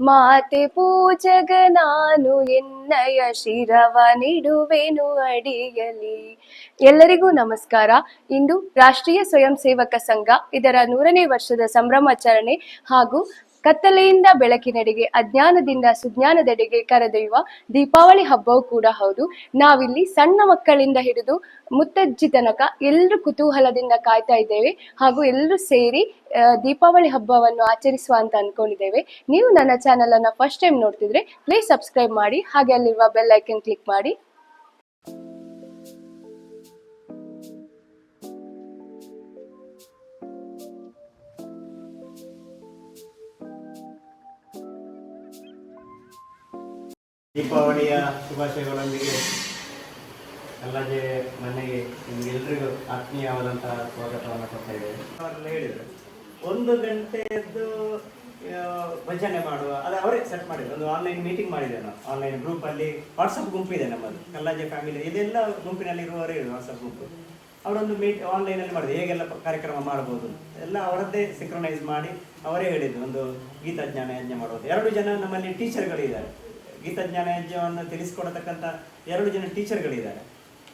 ಮಾತೆ ಪೂಜೆಗ ನಾನು ಎನ್ನಯ ಶಿರವ ನಿಡುವೆನು ಅಡಿಯಲಿ. ಎಲ್ಲರಿಗೂ ನಮಸ್ಕಾರ. ಇಂದು ರಾಷ್ಟ್ರೀಯ ಸ್ವಯಂ ಸೇವಕ ಸಂಘ ಇದರ 100ನೇ ವರ್ಷದ ಸಂಭ್ರಮಾಚರಣೆ ಹಾಗೂ ಕತ್ತಲೆಯಿಂದ ಬೆಳಕಿನೆಡೆಗೆ ಅಜ್ಞಾನದಿಂದ ಸುಜ್ಞಾನದೆಡೆಗೆ ಕರೆದೊಯ್ಯುವ ದೀಪಾವಳಿ ಹಬ್ಬವೂ ಕೂಡ ಹೌದು. ನಾವಿಲ್ಲಿ ಸಣ್ಣ ಮಕ್ಕಳಿಂದ ಹಿಡಿದು ಮುತ್ತಜ್ಜಿ ತನಕ ಎಲ್ಲರೂ ಕುತೂಹಲದಿಂದ ಕಾಯ್ತಾ ಇದ್ದೇವೆ ಹಾಗೂ ಎಲ್ಲರೂ ಸೇರಿ ದೀಪಾವಳಿ ಹಬ್ಬವನ್ನು ಆಚರಿಸುವ ಅಂತ ಅನ್ಕೊಂಡಿದ್ದೇವೆ. ನೀವು ನನ್ನ ಚಾನೆಲ್ ಅನ್ನ ಫಸ್ಟ್ ಟೈಮ್ ನೋಡ್ತಿದ್ರೆ ಪ್ಲೀಸ್ ಸಬ್ಸ್ಕ್ರೈಬ್ ಮಾಡಿ, ಹಾಗೆ ಅಲ್ಲಿರುವ ಬೆಲ್ ಐಕನ್ ಕ್ಲಿಕ್ ಮಾಡಿ. ದೀಪಾವಳಿಯ ಶುಭಾಶಯಗಳೊಂದಿಗೆ ಎಲ್ಲಜೆ ಮನೆಗೆ ನಿಮಗೆಲ್ಲರಿಗೂ ಆತ್ಮೀಯವಾದಂತಹ ಸ್ವಾಗತವನ್ನು ಕೊಡ್ತಾ ಇದ್ದೇವೆ. ಅವರೆಲ್ಲ ಹೇಳಿದರು 1 ಗಂಟೆಯದ್ದು ಭಜನೆ ಮಾಡುವ, ಅದು ಅವರೇ ಸೆಟ್ ಮಾಡಿದ್ರು. ಒಂದು ಆನ್ಲೈನ್ ಮೀಟಿಂಗ್ ಮಾಡಿದ್ದೇವೆ ನಾವು. ಆನ್ಲೈನ್ ಗ್ರೂಪಲ್ಲಿ ವಾಟ್ಸಪ್ ಗುಂಪು ಇದೆ ನಮ್ಮದು, ಕಲ್ಲಾಜೆ ಫ್ಯಾಮಿಲಿ, ಇದೆಲ್ಲ ಗುಂಪಿನಲ್ಲಿ ಇರುವವರೇ ಇರೋದು ವಾಟ್ಸಪ್ ಗುಂಪು. ಅವರೊಂದು ಆನ್ಲೈನಲ್ಲಿ ಮಾಡಿದ್ರು, ಹೇಗೆಲ್ಲ ಕಾರ್ಯಕ್ರಮ ಮಾಡ್ಬೋದು ಎಲ್ಲ ಅವರದ್ದೇ ಸಿಂಕ್ರೊನೈಸ್ ಮಾಡಿ ಅವರೇ ಹೇಳಿದ್ರು. ಒಂದು ಗೀತಜ್ಞಾನ ಯಜ್ಞ ಮಾಡುವುದು. 2 ಜನ ನಮ್ಮಲ್ಲಿ ಟೀಚರ್ಗಳಿದ್ದಾರೆ, ಗೀತಜ್ಞಾನ ಯಜ್ಞವನ್ನು ತಿಳಿಸ್ಕೊಡತಕ್ಕಂಥ 2 ಜನ ಟೀಚರ್ಗಳಿದ್ದಾರೆ.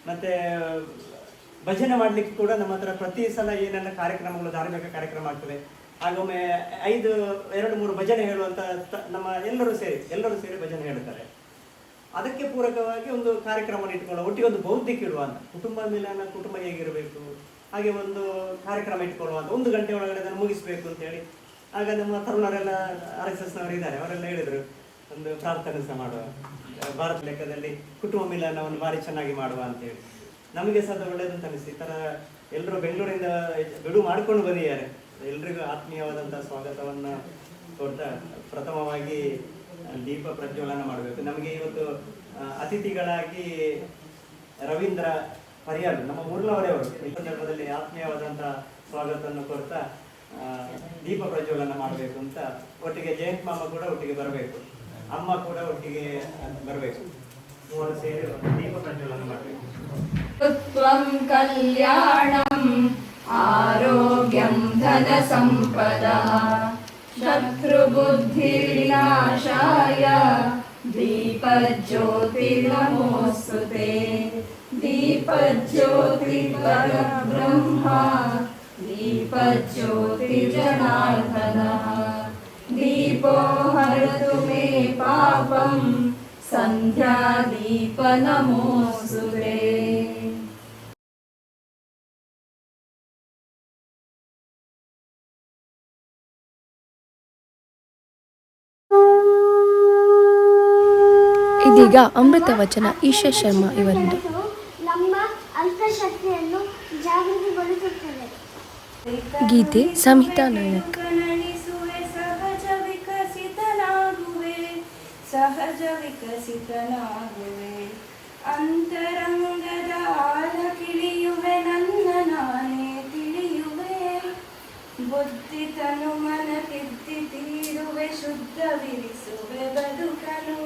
ಮತ್ತು ಭಜನೆ ಮಾಡಲಿಕ್ಕೆ ಕೂಡ ನಮ್ಮ ಹತ್ರ ಪ್ರತಿ ಸಲ ಏನೆಲ್ಲ ಕಾರ್ಯಕ್ರಮಗಳು, ಧಾರ್ಮಿಕ ಕಾರ್ಯಕ್ರಮ ಆಗ್ತದೆ, ಆಗೊಮ್ಮೆ 2-3 ಭಜನೆ ಹೇಳುವಂಥ ನಮ್ಮ ಎಲ್ಲರೂ ಸೇರಿ ಭಜನೆ ಹೇಳ್ತಾರೆ. ಅದಕ್ಕೆ ಪೂರಕವಾಗಿ ಒಂದು ಕಾರ್ಯಕ್ರಮವನ್ನು ಇಟ್ಕೊಳ್ಳುವ, ಒಟ್ಟಿಗೆ ಒಂದು ಬೌದ್ಧಿಕ ಇಡುವ ಅಂತ, ಕುಟುಂಬ ಮಿಲನ, ಕುಟುಂಬ ಹೇಗಿರಬೇಕು ಹಾಗೆ ಒಂದು ಕಾರ್ಯಕ್ರಮ ಇಟ್ಕೊಳ್ಳುವ ಅಂತ. 1 ಗಂಟೆ ಒಳಗಡೆ ಅದನ್ನು ಮುಗಿಸ್ಬೇಕು ಅಂತೇಳಿ. ಆಗ ನಮ್ಮ ತರುಣರೆಲ್ಲ RSSನವರು ಇದ್ದಾರೆ, ಅವರೆಲ್ಲ ಹೇಳಿದರು ಒಂದು ಪ್ರಾರ್ಥನೆ ಸಹ ಮಾಡುವ, ಭಾರತ ಲೆಕ್ಕದಲ್ಲಿ ಕುಟುಂಬ ಮಿಲನವನ್ನು ಭಾರಿ ಚೆನ್ನಾಗಿ ಮಾಡುವ ಅಂತೇಳಿ. ನಮಗೆ ಸಹ ಒಳ್ಳೆಯದಂತ ಅನಿಸ್ತು. ಈ ಥರ ಎಲ್ಲರೂ ಬೆಂಗಳೂರಿಂದ ಬಿಡು ಮಾಡಿಕೊಂಡು ಬಂದಿದ್ದಾರೆ. ಎಲ್ರಿಗೂ ಆತ್ಮೀಯವಾದಂಥ ಸ್ವಾಗತವನ್ನು ಕೊಡ್ತಾ ಪ್ರಥಮವಾಗಿ ದೀಪ ಪ್ರಜ್ವಲನ ಮಾಡಬೇಕು. ನಮಗೆ ಇವತ್ತು ಅತಿಥಿಗಳಾಗಿ ರವೀಂದ್ರ ಪರಿಯಾಳು, ನಮ್ಮ ಊರ್ನವರೇ, ಈ ಸಂದರ್ಭದಲ್ಲಿ ಆತ್ಮೀಯವಾದಂಥ ಸ್ವಾಗತವನ್ನು ಕೊಡ್ತಾ ದೀಪ ಪ್ರಜ್ವಲನ ಮಾಡಬೇಕು ಅಂತ. ಒಟ್ಟಿಗೆ ಜಯಂತ್ ಮಾಮ ಕೂಡ ಒಟ್ಟಿಗೆ ಬರಬೇಕು, ಅಮ್ಮ ಕೂಡ ಒಟ್ಟಿಗೆ ಬರಬೇಕು. 3 ಸೇರಿ ದೀಪ ಪ್ರಜ್ವಲನ ಮಾಡಬೇಕು. ಕಲ್ಯಾಣಂ ಆರೋಗ್ಯಂ ಧನ ಸಂಪದಃ ಶತ್ರು ಬುದ್ಧಿ ವಿನಾಶಾಯ ದೀಪಜ್ಯೋತಿ ನಮೋಸ್ತುತೆ. ದೀಪಜ್ಯೋತಿ ಪರಬ್ರಹ್ಮ ದೀಪಜ್ಯೋತಿ ಜನಾರ್ದನಃ ದೀಪೋ ಹರತು ಮೇ ಪಾಪಂ ಸಂಧ್ಯಾ ದೀಪ ನಮೋಸ್ತುತೆ. ಇದೀಗ ಅಮೃತ ವಚನ ಈಶಾ ಶರ್ಮಾ ಇವರಿಂದ. ನಮ್ಮ ಅಂತಃಶಕ್ತಿಯನ್ನು ಜಾಗೃತಿಗೊಳಿಸುತ್ತದೆ. ಗೀತೆ ಸಂಹಿತಾ ನಾಯಕ್. ಸಹಜ ವಿಕಸಿತನಾಗುವೆ ಅಂತರಂಗದ ಆಳ ಕಿಳಿಯುವೆ, ನನ್ನ ನಾನೇ ತಿಳಿಯುವೆ. ಬುದ್ಧಿ ತನು ಮನ ತಿದ್ದಿ ತೀರುವೆ, ಶುದ್ಧವಿರಿಸುವೆ ಬದುಕನು.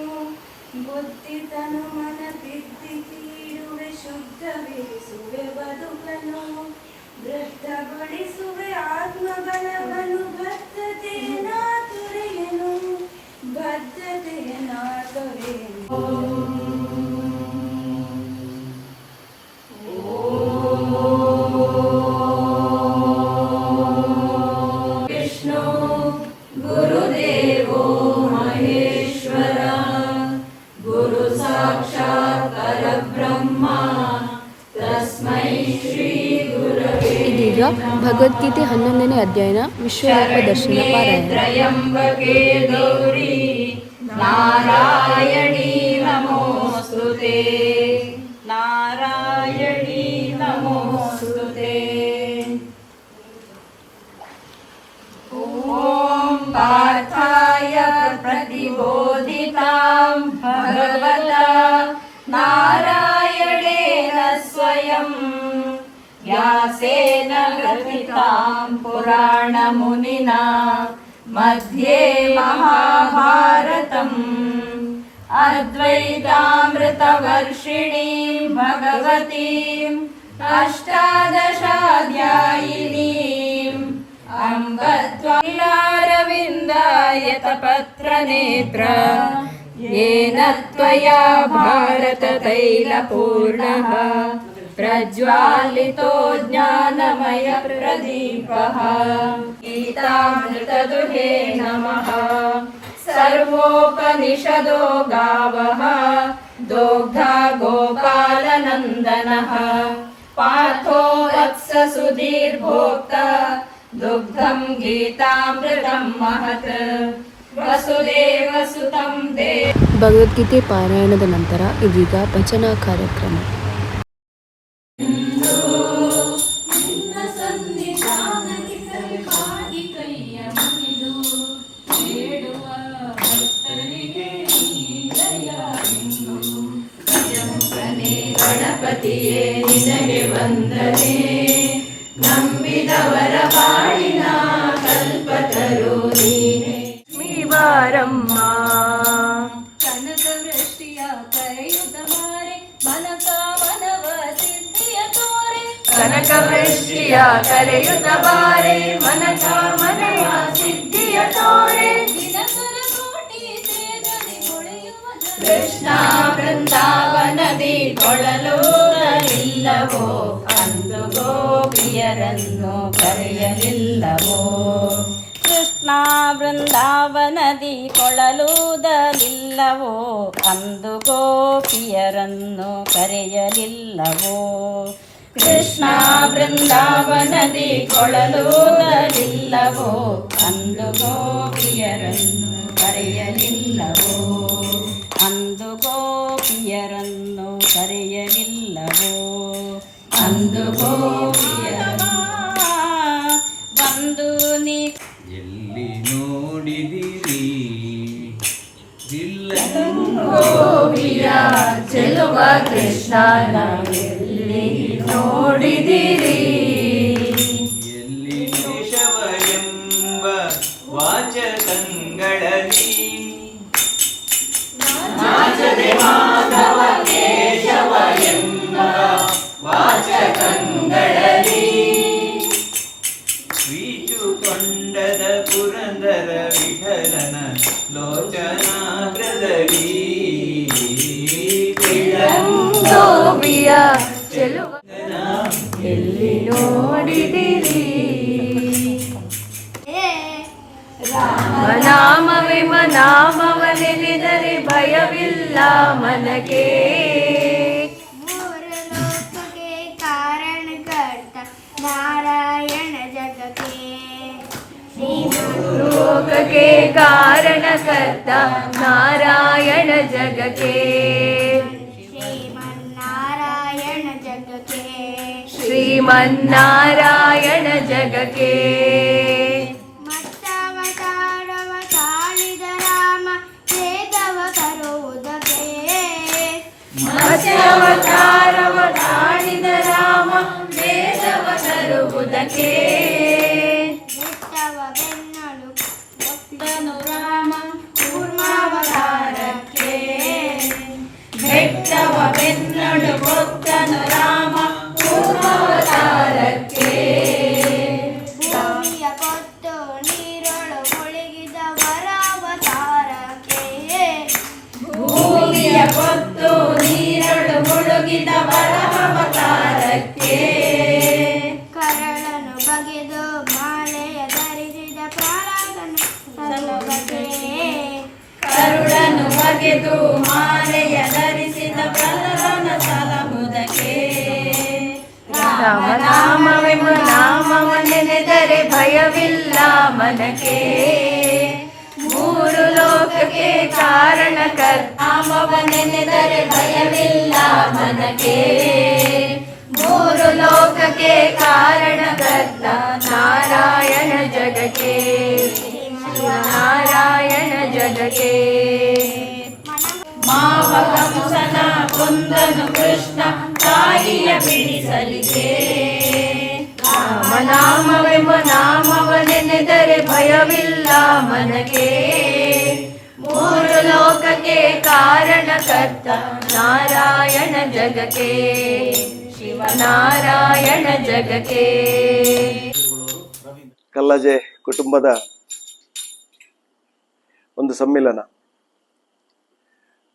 ಬುದ್ಧಿ ತನು ಮನ ತಿದ್ದಿ ತೀರುವೆ, ಶುದ್ಧವಿರಿಸುವೆ ಬದುಕನು. ವೃದ್ಧಗೊಳಿಸುವೆ ಆತ್ಮಬಲವನ್ನು, ಬದ್ಧತೆಯನ್ನ ತೊರೆಯನು, ಬದ್ಧತೆಯನ್ನ ತೊರೆಯನು. ವಿಷ್ಣು ಗುರುದೇವೋ ಮಹೇಶ್ವರ, ಗುರು ಸಾಕ್ಷಾತ್ ಪರಬ್ರಹ್ಮ, ತಸ್ಮೈ ಶ್ರೀ ಗುರವೇ. ಇದೀಗ ಭಗವದ್ಗೀತೆ 11ನೇ ಅಧ್ಯಾಯನ ವಿಶ್ವರೂಪ ದರ್ಶನ ಪಾರಾಯಣ. ತ್ರಯಂಬಕೆ ಗೌರಿ ನಾರಾಯಣಿ ನಮೋಸ್ತುತೆ. ನಾರಾಯಣಿ ನಮೋಸ್ತುತೆ. ಓಂ ಪಾರ್ಥಾಯ ಪ್ರತಿಬೋಧಿತಾಂ ಭಗವತಾ ನಾರಾಯಣೇನ ಸ್ವಯಂ ವ್ಯಾಸೇನ ಗ್ರಥಿತಾಂ ಪುರಾಣ ಮುನಿನಾ ಮಧ್ಯೆ ಮಹಾಭಾರತಂ ಅದ್ವೈತಾಮೃತವರ್ಷಿಣೀಂ ಭಗವತೀಂ ಅಷ್ಟಾದಶಾಧ್ಯಾಯಿನೀಂ ಅಂಬ नीलारविन्दायतपत्रनेत्र येन त्वया भारततैलपूर्णः प्रज्वालितो ज्ञानमयप्रदीपः गीतामृतदुहे नमः। सर्वोपनिषदो गावः दोग्धा गोपालनन्दनः पार्थो वत्स सुधीर्भोक्ता दुग्धं गीतामृतं महत् ವಸುದೇವಸುತಂ ದೇವ. ಭಗವದ್ಗೀತೆ ಪಾರಾಯಣದ ನಂತರ ಇದೀಗ ಭಜನಾ ಕಾರ್ಯಕ್ರಮ. ಗಣಪತಿಯೇ ನಿನಗೆ ವಂದನೆ, ನಂಬಿದವರ ಬಾಳಿನ ಕಲ್ಪತರು ನೀನೆ. ಬಾರಮ್ಮ ಕನಕ ವೃಷ್ಟಿಯ ಕರೆಯುತ್ತ ಮಾರೆ ಮನಕಾಮನವ ಸಿದ್ಧಿಯ ತೋರೆ. ಕನಕ ವೃಷ್ಟಿಯ ಕರೆಯುತ್ತ ಬಾರೆ ಮನಕಾಮನೆಯ ಸಿದ್ಧಿಯ ತೋರೆ. ದಿನಕರ ಕೋಟಿ ತೇಜದಿ ಹೊಳೆಯುವ ಕೃಷ್ಣ ಬೃಂದಾವನದಿ ಕೊಳಲೂರಲಿಲ್ಲವೋ ಅಂದು ಗೋಪಿಯರನ್ನು ಕರೆಯಲಿಲ್ಲವೋ. ಕೃಷ್ಣ ಬೃಂದಾವನದಿ ಕೊಳಲೂದಲಿಲ್ಲವೋ ಅಂದು ಗೋಪಿಯರನ್ನು ಕರೆಯಲಿಲ್ಲವೋ. ಕೃಷ್ಣ ಬೃಂದಾವನದಿ ಕೊಳಲೂದಲಿಲ್ಲವೋ ಅಂದು ಗೋಪಿಯರನ್ನು ಕರೆಯಲಿಲ್ಲವೋ. ಅಂದು ಗೋಪಿಯರನ್ನು ಕರೆಯಲಿಲ್ಲವೋ. ಅಂದು ಗೋಪಿಯರನ್ನು ಬಂದು ನೀ ಎಲ್ಲಿ ನೋಡಿದಿರಿ ಗೋಪಿಯ ಚೆಲುವ ಕೃಷ್ಣನ ಎಲ್ಲಿ ನೋಡಿದಿರಿ. ಎಲ್ಲಿ ಕೇಶವ ಎಂಬ ವಾಚಕಗಳಲ್ಲಿ ನಾಚದೆ ಮಾಧವ ಕೇಶವ ಎಂಬ ವಾಚಕಗಳಲ್ಲಿ ಕೊಂಡದ ಪುರಂದರ ವಿಠಲನ ಲೋಚನಾಗ್ರದಲ್ಲಿ ಗೋಪಿಯ ಚೆಲುವ ಎಲ್ಲಿ ನೋಡಿದಿರಿ. ರಾಮನಾಮವೆಂಬ ನಾಮವನೆನೆದರೆ ಭಯವಿಲ್ಲ ಮನಗೆ. ಮೂರು ಲೋಕಕ್ಕೆ ಕಾರಣಕರ್ತ ನಾರಾಯಣ ಜಗಕ್ಕೆ. ಲೋಕಕ್ಕೆ ಕಾರಣಕರ್ತ ನಾರಾಯಣ ಜಗಕ್ಕೆ. ಶ್ರೀಮನ್ನಾರಾಯಣ ಜಗಕ್ಕೆ. ಶ್ರೀಮನ್ನಾರಾಯಣ ಜಗಕ್ಕೆ. ಮತ್ತಾವತಾರವ ತಾಳಿದ ರಾಮ ವೇದವ ತರುವುದಕ್ಕೆ. ಮತ್ಸ್ಯಾವತಾರವ ತಾಳಿದ ರಾಮ ವೇದವ ತರುವುದಕ್ಕೆ. ಬೆಟ್ಟವ ಬೆನ್ನಳು ಭಕ್ತನು ರಾಮ ಕೂರ್ಮಾವತಾರಕ್ಕೆ. ಬೆಟ್ಟವ ಬೆನ್ನಡು ಭಕ್ತನು ರಾಮ ಕೂರ್ಮಾವತಾರಕ್ಕೆ. ಭೂಮಿಯ ಕೊತ್ತು ನೀರೊಳು ಮುಳುಗಿದ ವರಾವತಾರಕ್ಕೆ. ಭೂಮಿಯ ಕೊತ್ತು ನೀರಳು ಮುಳುಗಿದ ವರವತಾರಕ್ಕೆ. ಕರಳನು ಬಗೆದು ಮಾಲೆಯ ಧರಿಸಿದ ಪ್ರಾಣದನು ಸಲುಗಕ್ಕೆ. ಕರುಳನು ಬಗೆದು ಮಾಲೆಯ ಧರಿಸಿದ ಪ್ರಹ್ಲಾದನ ಸಲಹುದಕ್ಕೆ. ರಾಮನಾಮವೆಂಬ ನಾಮವನೆನೆದರೆ ಭಯವಿಲ್ಲ ಮನಕ್ಕೆ. ಮೂರು ಲೋಕಕ್ಕೆ ಕಾರಣಕರ್ತ ನಾಮವನೆನೆದರೆ ಭಯವಿಲ್ಲ ಮನಕ್ಕೆ. ಮೂರು ಲೋಕಕ್ಕೆ ಕಾರಣಕರ್ತ ನಾರಾಯಣ ಜಗಕ್ಕೆ. ನಾರಾಯಣ ಜಗಕ್ಕೆ. ಮಾವ ಕಂಸನ ಕೊಂದನು ಕೃಷ್ಣ ತಾಯಿಯ ಬಿಡಿಸಲಿಗೆ. ರಾಮನಾಮವೆಂಬ ನಾಮವನೆನೆದರೆ ಭಯವಿಲ್ಲ ಮನಗೆ. ಮೂರು ಲೋಕಕ್ಕೆ ಕಾರಣಕರ್ತ ನಾರಾಯಣ ಜಗಕ್ಕೆ. ಶಿವನಾರಾಯಣ ಜಗಕ್ಕೆ. ಕಲ್ಲಜೆ ಕುಟುಂಬದ ಒಂದು ಸಮ್ಮಿಲನ.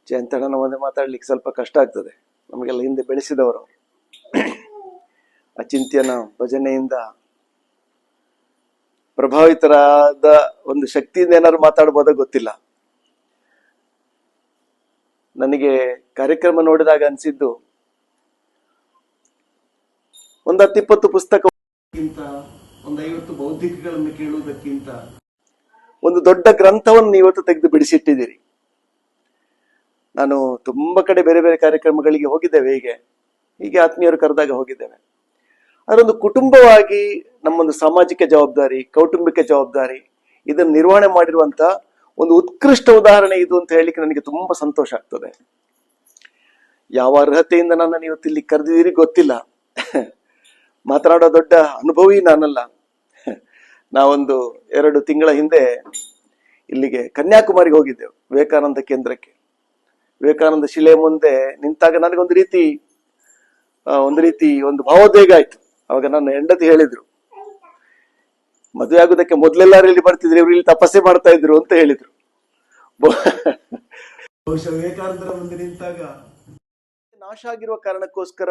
ಜಯಂತಣ್ಣನ ಮುಂದೆ ಮಾತಾಡ್ಲಿಕ್ಕೆ ಸ್ವಲ್ಪ ಕಷ್ಟ ಆಗ್ತದೆ, ನಮಗೆಲ್ಲ ಹಿಂದೆ ಬೆಳೆಸಿದವರು. ಅಚಿಂತ್ಯನ ಭಜನೆಯಿಂದ ಪ್ರಭಾವಿತರಾದ ಒಂದು ಶಕ್ತಿಯಿಂದ ಏನಾದ್ರು ಮಾತಾಡ್ಬೋದ ಗೊತ್ತಿಲ್ಲ. ನನಗೆ ಕಾರ್ಯಕ್ರಮ ನೋಡಿದಾಗ ಅನ್ಸಿದ್ದು, ಒಂದು 10-20 ಪುಸ್ತಕಕ್ಕಿಂತ, ಒಂದು 50 ಬೌದ್ಧಿಕಗಳನ್ನು ಕೇಳುವುದಕ್ಕಿಂತ ಒಂದು ದೊಡ್ಡ ಗ್ರಂಥವನ್ನು ಇವತ್ತು ತೆಗೆದು ಬಿಡಿಸಿಟ್ಟಿದ್ದೀರಿ. ನಾನು ತುಂಬಾ ಕಡೆ ಬೇರೆ ಬೇರೆ ಕಾರ್ಯಕ್ರಮಗಳಿಗೆ ಹೋಗಿದ್ದೇವೆ, ಹೀಗೆ ಆತ್ಮೀಯರು ಕರೆದಾಗ ಹೋಗಿದ್ದೇವೆ. ಅದರೊಂದು ಕುಟುಂಬವಾಗಿ ನಮ್ಮೊಂದು ಸಾಮಾಜಿಕ ಜವಾಬ್ದಾರಿ, ಕೌಟುಂಬಿಕ ಜವಾಬ್ದಾರಿ, ಇದನ್ನು ನಿರ್ವಹಣೆ ಮಾಡಿರುವಂತ ಒಂದು ಉತ್ಕೃಷ್ಟ ಉದಾಹರಣೆ ಇದು ಅಂತ ಹೇಳಲಿಕ್ಕೆ ನನಗೆ ತುಂಬಾ ಸಂತೋಷ ಆಗ್ತದೆ. ಯಾವ ಅರ್ಹತೆಯಿಂದ ನನ್ನನ್ನು ಇವತ್ತು ಇಲ್ಲಿ ಕರೆದಿದ್ದೀರಿ ಗೊತ್ತಿಲ್ಲ. ಮಾತನಾಡೋ ದೊಡ್ಡ ಅನುಭವಿ ನಾನಲ್ಲ. ನಾವೊಂದು 2 ತಿಂಗಳ ಹಿಂದೆ ಇಲ್ಲಿಗೆ ಕನ್ಯಾಕುಮಾರಿಗೆ ಹೋಗಿದ್ದೆವು, ವಿವೇಕಾನಂದ ಕೇಂದ್ರಕ್ಕೆ. ವಿವೇಕಾನಂದ ಶಿಲೆ ಮುಂದೆ ನಿಂತಾಗ ನನಗೊಂದು ರೀತಿ ಒಂದು ಭಾವೋದ್ವೇಗ ಆಯ್ತು. ಅವಾಗ ನನ್ನ ಹೆಂಡತಿ ಹೇಳಿದ್ರು, ಮದುವೆ ಆಗುದಕ್ಕೆ ಮೊದ್ಲೆಲ್ಲಾರು ಇಲ್ಲಿ ಬರ್ತಿದ್ರು, ಇವ್ರು ಇಲ್ಲಿ ತಪಸ್ಸೆ ಮಾಡ್ತಾ ಇದ್ರು ಅಂತ ಹೇಳಿದ್ರು. ಬಹುಶಃ ವಿವೇಕಾನಂದರ ಮುಂದೆ ನಿಂತಾಗ ನಾಶ ಆಗಿರುವ ಕಾರಣಕ್ಕೋಸ್ಕರ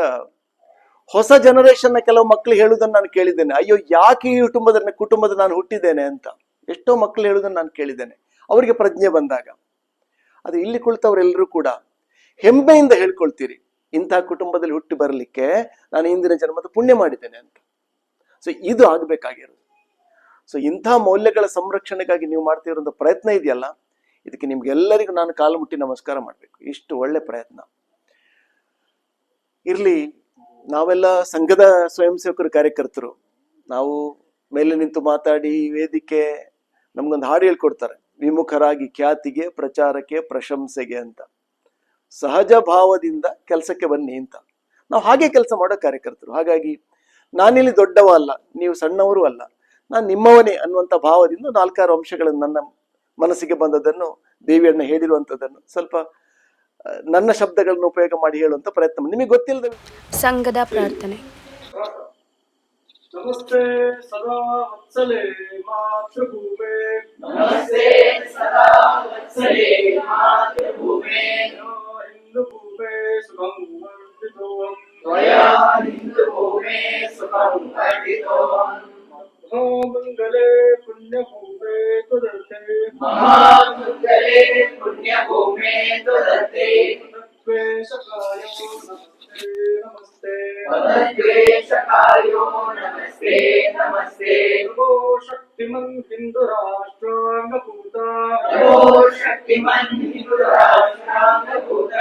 ಹೊಸ ಜನರೇಷನ್ ನ ಕೆಲವು ಮಕ್ಕಳು ಹೇಳುವುದನ್ನು ನಾನು ಕೇಳಿದ್ದೇನೆ. ಅಯ್ಯೋ, ಯಾಕೆ ಈ ಕುಟುಂಬದ ನಾನು ಹುಟ್ಟಿದ್ದೇನೆ ಅಂತ ಎಷ್ಟೋ ಮಕ್ಕಳು ಹೇಳುವುದನ್ನು ನಾನು ಕೇಳಿದ್ದೇನೆ. ಅವರಿಗೆ ಪ್ರಜ್ಞೆ ಬಂದಾಗ, ಅದು ಇಲ್ಲಿ ಕುಳಿತವರೆಲ್ಲರೂ ಕೂಡ ಹೆಮ್ಮೆಯಿಂದ ಹೇಳ್ಕೊಳ್ತೀರಿ, ಇಂತಹ ಕುಟುಂಬದಲ್ಲಿ ಹುಟ್ಟಿ ಬರಲಿಕ್ಕೆ ನಾನು ಇಂದಿನ ಜನ್ಮದ ಪುಣ್ಯ ಮಾಡಿದ್ದೇನೆ ಅಂತ. ಸೊ ಇದು ಆಗ್ಬೇಕಾಗಿರೋದು. ಸೊ ಇಂತಹ ಮೌಲ್ಯಗಳ ಸಂರಕ್ಷಣೆಗಾಗಿ ನೀವು ಮಾಡ್ತಿರೋ ಪ್ರಯತ್ನ ಇದೆಯಲ್ಲ, ಇದಕ್ಕೆ ನಿಮ್ಗೆಲ್ಲರಿಗೂ ನಾನು ಕಾಲು ಮುಟ್ಟಿ ನಮಸ್ಕಾರ ಮಾಡ್ಬೇಕು. ಇಷ್ಟು ಒಳ್ಳೆ ಪ್ರಯತ್ನ ಇರ್ಲಿ. ನಾವೆಲ್ಲ ಸಂಘದ ಸ್ವಯಂ ಸೇವಕರು, ಕಾರ್ಯಕರ್ತರು. ನಾವು ಮೇಲೆ ನಿಂತು ಮಾತಾಡಿ ವೇದಿಕೆ ನಮ್ಗೊಂದು ಹಾಡು ಹೇಳ್ಕೊಡ್ತಾರೆ, ವಿಮುಖರಾಗಿ ಖ್ಯಾತಿಗೆ, ಪ್ರಚಾರಕ್ಕೆ, ಪ್ರಶಂಸೆಗೆ ಅಂತ. ಸಹಜ ಭಾವದಿಂದ ಕೆಲಸಕ್ಕೆ ಬನ್ನಿ ಅಂತ. ನಾವು ಹಾಗೆ ಕೆಲಸ ಮಾಡೋ ಕಾರ್ಯಕರ್ತರು. ಹಾಗಾಗಿ ನಾನಿಲ್ಲಿ ದೊಡ್ಡವ ಅಲ್ಲ, ನೀವು ಸಣ್ಣವರು ಅಲ್ಲ, ನಾನು ನಿಮ್ಮವನೇ ಅನ್ನುವಂಥ ಭಾವದಿಂದ 4-6 ಅಂಶಗಳನ್ನು ನನ್ನ ಮನಸ್ಸಿಗೆ ಬಂದದನ್ನು, ದೇವಿಯಣ್ಣ ಹೇಳಿರುವಂಥದ್ದನ್ನು ಸ್ವಲ್ಪ ನನ್ನ ಶಬ್ದಗಳನ್ನು ಉಪಯೋಗ ಮಾಡಿ ಹೇಳುವಂತ ಪ್ರಯತ್ನ. ನಿಮಗೆ ಗೊತ್ತಿಲ್ಲದ ಸಂಘದ ಪ್ರಾರ್ಥನೆ. ನಮಸ್ತೆ ಸದಾ ವತ್ಸಲೆ ಮಾತೃಭೂಮೆ, ನಮಸ್ತೆ ಸದಾ ವತ್ಸಲೆ ಮಾತೃಭೂಮೆ, ಹಿಂದೂ ಭೂಮೆ ಸುಖಂ ವರ್ಧಿತೋಹಂ, ತ್ವಯಾ ಹಿಂದೂ ಭೂಮೆ ಸುಖಂ ವರ್ಧಿತೋಹಂ, ಮಹಾಮಂಗಲೇ ಪುಣ್ಯಭೂಮೆ ತ್ವದರ್ತೆ, ಮಹಾಮಂಗಲೇ ಪುಣ್ಯಭೂಮೆ ತ್ವದರ್ತೆ, ದ್ವೇಷಕಾಯೋ ನಮಸ್ತೆ ಪದದ್ವೇಷಕಾಯೋ ನಮಸ್ತೆ ನಮಸ್ತೆ, ನಮೋ ಶಕ್ತಿಮನ್ ಹಿಂದೂ ರಾಷ್ಟ್ರಾಂಗಭೂತ, ನಮೋ ಶಕ್ತಿಮನ್ ಹಿಂದೂ ರಾಷ್ಟ್ರಾಂಗಭೂತ,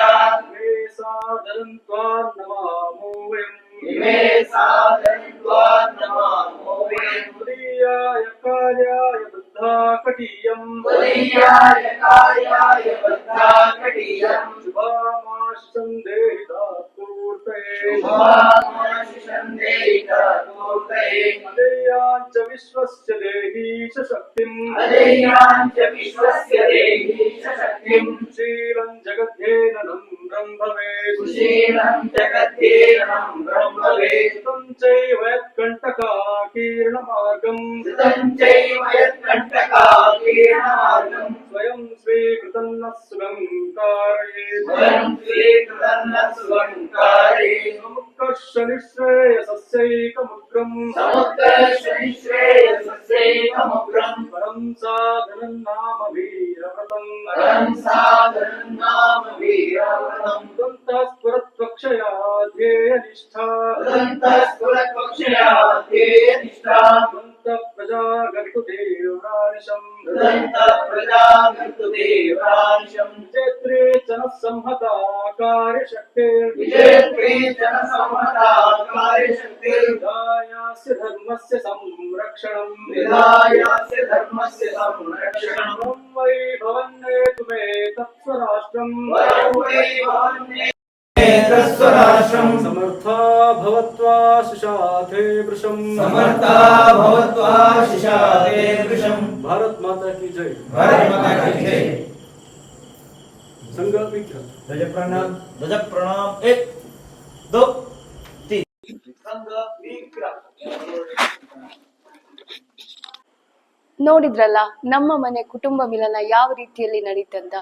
ಮೇ ಸಾದರಂ ತ್ವಾಂ ನಮಾಮೋ ವಯಂ, ಇಮೇ ಸಾದರಂ ತ್ವಾಂ ನಮಾಮೋ ವಯಂ, ತ್ವದೀಯಾಯ ಕಾರ್ಯಾಯ ಬದ್ಧಾ ಕಟೀಯಂ, ತ್ವದೀಯಾಯ ಕಾರ್ಯಾಯ ಬದ್ಧಾ ಕಟೀಯಂ, ಶುಭಾಮಾಶಂ ದೇಹಿ ದಾತೂರ್ತಯೇ, ಶುಭಾಮಾಶಿಷಂ ದೇಹಿ ದಾತೂರ್ತಯೇ, ಅದೇಯಾಂಚ ವಿಶ್ವಸ್ಯ ದೇಹಿ ಶ ಶಕ್ತಿಂ, ಅದೇಯಾಂಚ ವಿಶ್ವಸ್ಯ ದೇಹಿ ಶ ಶಕ್ತಿಂ, ಶೀಲಂ ಜಗದ್ಧೇನನಂ ಬ್ರಹ್ಮವೇ, ಸುಶೀಲಂ ಜಗತ್ತೇನಂ ಬ್ರಹ್ಮವೇತ್, तं चैव यत्कण्टकाकीर्णमार्गं, तं चैव यत्कण्टकाकीर्णमार्गं, स्वयं स्वीकृतं न सुगङ्कारयेत्, स्वयं स्वीकृतं न सुगङ्कारयेत्, समुत्कर्षनिःश्रेयसस्यैकमुग्रं, समुत्कर्षनिःश्रेयसस्यैकमुग्रं, परं साधनं नाम वीरव्रतं, परं साधनं नाम वीरव्रतं, दन्तास्फुरत्वक्षया ध्येयनिष्ठा, दन्तस्फुरत्वक्षया ध्येयनिष्ठा, दन्तप्रजागर्तुदेवरानिशं, दन्तप्रजागर्तुदेवरानिशं, चैत्रे च नः संहता कार्यशक्तिर्, विजयत्वे जनसंहता कार्यशक्तिर्, विधायास्य धर्मस्य संरक्षणं, विधायास्य धर्मस्य संरक्षणं, वरं वै भवन्नेतु मे तत्स्वराष्ट्रं, वरं वै भवन्नेतु स्वराष्ट्रं, समर्था भवत्वा सुशाते वृषं, समर्था भवत्वा शिशाते वृषं, भारत माता की जय. भारत माता की जय. संघ विख्यात. ध्वज प्रणाम, 1 2 3. ಸಂಘ ವಿಕ್ರಮ್. ನೋಡಿದ್ರಲ್ಲ ನಮ್ಮ ಮನೆ ಕುಟುಂಬ ಮಿಲನ ಯಾವ ರೀತಿಯಲ್ಲಿ ನಡೀತಂತ.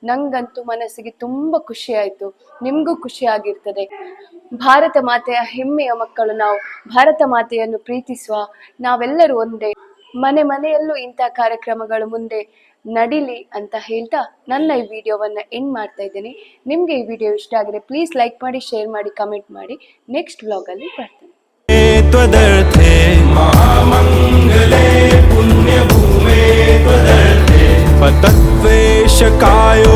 ನಂಗಂತೂ ಮನಸ್ಸಿಗೆ ತುಂಬಾ ಖುಷಿ ಆಯ್ತು, ನಿಮ್ಗೂ ಖುಷಿ ಆಗಿರ್ತದೆ. ಭಾರತ ಮಾತೆಯ ಹೆಮ್ಮೆಯ ಮಕ್ಕಳು ನಾವು. ಭಾರತ ಮಾತೆಯನ್ನು ಪ್ರೀತಿಸುವ, ನಾವೆಲ್ಲರೂ ಒಂದೇ. ಮನೆ ಮನೆಯಲ್ಲೂ ಇಂಥ ಕಾರ್ಯಕ್ರಮಗಳು ಮುಂದೆ ನಡಿಲಿ ಅಂತ ಹೇಳ್ತಾ ನನ್ನ ಈ ವಿಡಿಯೋವನ್ನ ಎಂಡ್ ಮಾಡ್ತಾ ಇದ್ದೇನೆ. ನಿಮ್ಗೆ ಈ ವಿಡಿಯೋ ಇಷ್ಟ ಆಗಿದ್ರೆ ಪ್ಲೀಸ್ ಲೈಕ್ ಮಾಡಿ, ಶೇರ್ ಮಾಡಿ, ಕಮೆಂಟ್ ಮಾಡಿ. ನೆಕ್ಸ್ಟ್ ಬ್ಲಾಗ್ ಅಲ್ಲಿ ಬರ್ತೇನೆ. त्वदर्थे महामङ्गले पुण्यभूमे त्वदर्थे पतत्वेशकायो